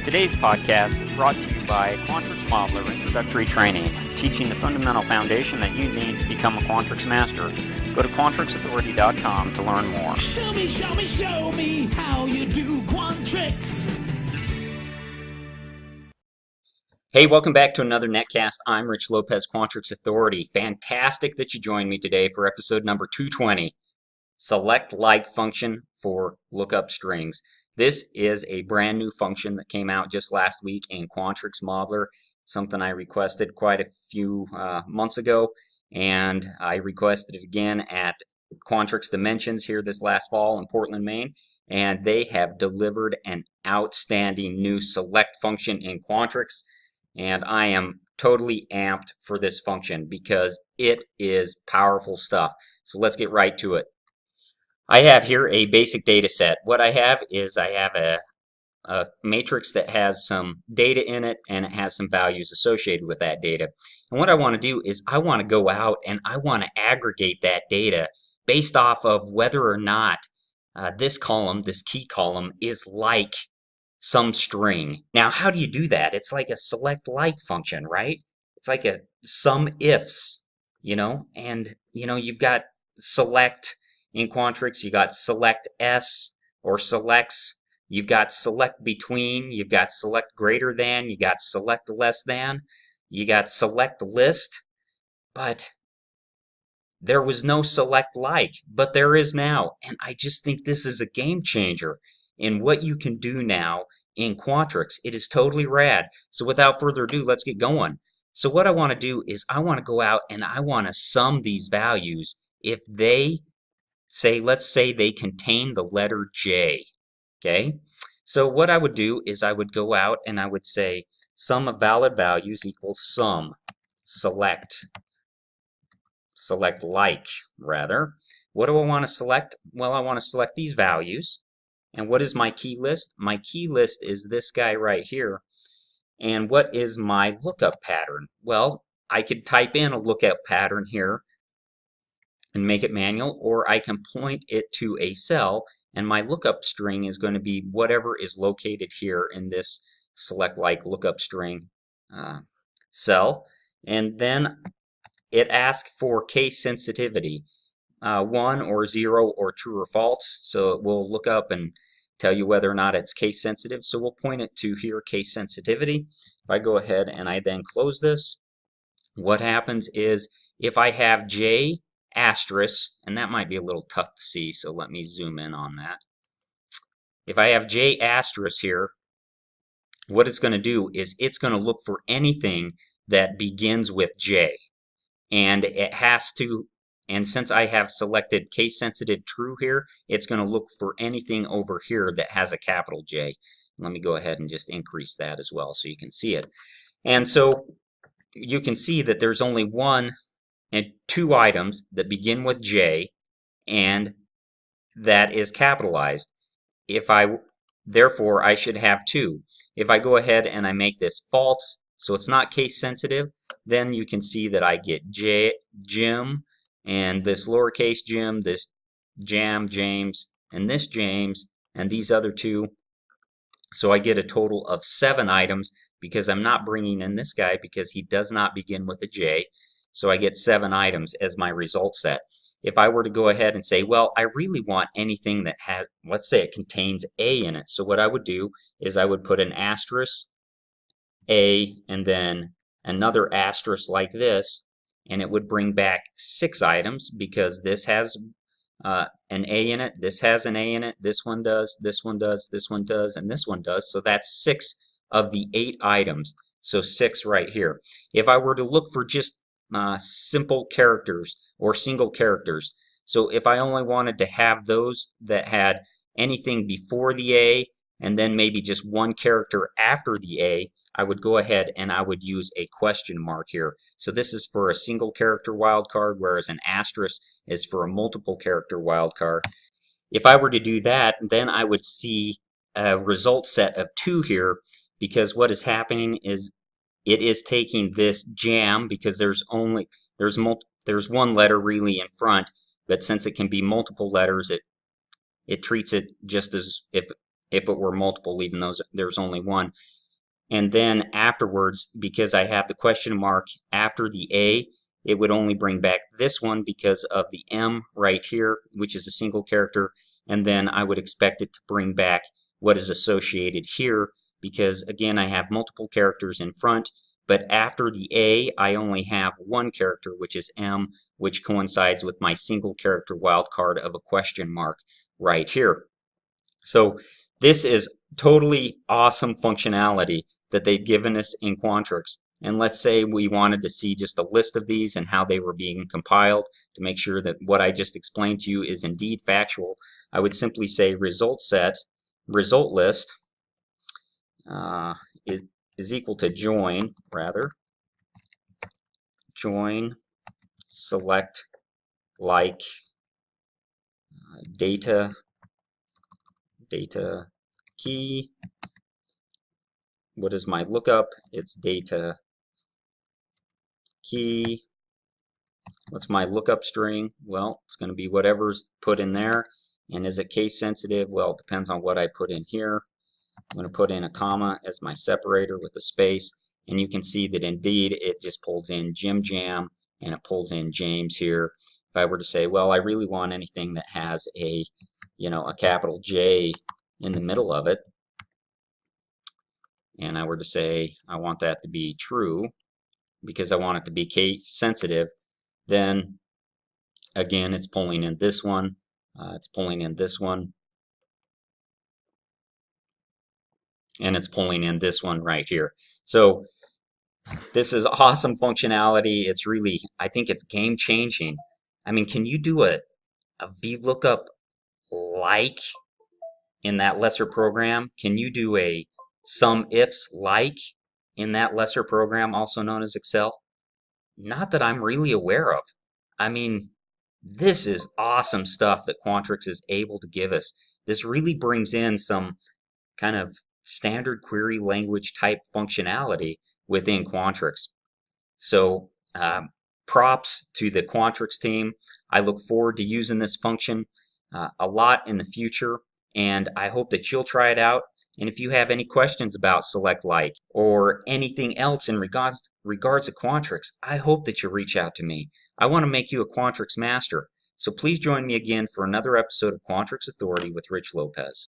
Today's podcast is brought to you by Quantrix Modeler Introductory Training, teaching the fundamental foundation that you need to become a Quantrix master. Go to quantrixauthority.com to learn more. Show me how you do Quantrix. Hey, welcome back to another netcast. I'm Rich Lopez, Quantrix Authority. Fantastic that you joined me today for episode number 220, SelectLike Function for Lookup Strings. This is a brand new function that came out just last week in Quantrix Modeler, something I requested quite a few months ago, and I requested it again at Quantrix Dimensions here this last fall in Portland, Maine, and they have delivered an outstanding new select function in Quantrix, and I am totally amped for this function because it is powerful stuff. So let's get right to it. I have here a basic data set. What I have is I have a matrix that has some data in it, and it has some values associated with that data. And what I want to do is I want to go out and I want to aggregate that data based off of whether or not this column, this key column, is like some string. Now, how do you do that? It's like a SelectLike function, right? It's like a sumifs, and you've got select. In Quantrix, you got select S or selects, you've got select between, you've got select greater than, you got select less than, you got select list, but there was no select like, but there is now. And I just think this is a game changer in what you can do now in Quantrix. It is totally rad. So without further ado, let's get going. So what I want to do is I want to go out and I want to sum these values if they let's say they contain the letter J, okay? So what I would do is I would go out and I would say sum of valid values equals sum, select like, rather. What do I want to select? Well, I want to select these values. And what is my key list? My key list is this guy right here. And what is my lookup pattern? Well, I could type in a lookup pattern here and make it manual, or I can point it to a cell, and my lookup string is going to be whatever is located here in this SelectLike lookup string cell. And then it asks for case sensitivity, 1 or 0 or true or false. So it will look up and tell you whether or not it's case sensitive. So we'll point it to here, case sensitivity. If I go ahead and I then close this, what happens is if I have J asterisk, and that might be a little tough to see, so let me zoom in on that. If I have J asterisk here, what it's going to do is it's going to look for anything that begins with J, and it has to, and since I have selected case sensitive true here, it's going to look for anything over here that has a capital J. Let me go ahead and just increase that as well so you can see it. And so you can see that there's only one and two items that begin with J and that is capitalized. Therefore I should have 2. If I go ahead and I make this false, so it's not case sensitive, then you can see that I get Jim, and this lowercase Jim, this James, and this James, and these other 2. So I get a total of 7 items because I'm not bringing in this guy because he does not begin with a J. So I get 7 items as my result set. If I were to go ahead and say, well, I really want anything that has, let's say it contains A in it. So what I would do is I would put an asterisk, A, and then another asterisk like this, and it would bring back 6 items because this has an A in it, this has an A in it, this one does, this one does, this one does, and this one does. So that's 6 of the 8 items. So 6 right here. If I were to look for just simple characters or single characters. So if I only wanted to have those that had anything before the A and then maybe just one character after the A, I would go ahead and I would use a question mark here. So this is for a single character wildcard, whereas an asterisk is for a multiple character wildcard. If I were to do that, then I would see a result set of 2 here, because what is happening is it is taking this jam because there's one letter really in front, but since it can be multiple letters, it treats it just as if if it were multiple, even though there's only one. And then afterwards, because I have the question mark after the A, it would only bring back this one because of the M right here, which is a single character. And then I would expect it to bring back what is associated here, because again, I have multiple characters in front, but after the A, I only have one character, which is M, which coincides with my single character wildcard of a question mark right here. So this is totally awesome functionality that they've given us in Quantrix. And let's say we wanted to see just a list of these and how they were being compiled to make sure that what I just explained to you is indeed factual. I would simply say result list is equal to join select like data key. What is my lookup? It's data key. What's my lookup string? Well, it's going to be whatever's put in there. And is it case sensitive? Well, it depends on what I put in here. I'm going to put in a comma as my separator with a space. And you can see that indeed it just pulls in Jim Jam and it pulls in James here. If I were to say, well, I really want anything that has a capital J in the middle of it, and I were to say I want that to be true because I want it to be case sensitive, then again it's pulling in this one, it's pulling in this one, and it's pulling in this one right here. So this is awesome functionality. It's really, I think it's game changing. I mean, can you do a vlookup like in that lesser program? Can you do a sumifs like in that lesser program, also known as Excel? Not that I'm really aware of. I mean, this is awesome stuff that Quantrix is able to give us. This really brings in some kind of standard query language type functionality within Quantrix. So props to the Quantrix team. I look forward to using this function a lot in the future, and I hope that you'll try it out. And if you have any questions about SelectLike or anything else in regards to Quantrix, I hope that you reach out to me. I want to make you a Quantrix master. So please join me again for another episode of Quantrix Authority with Rich Lopez.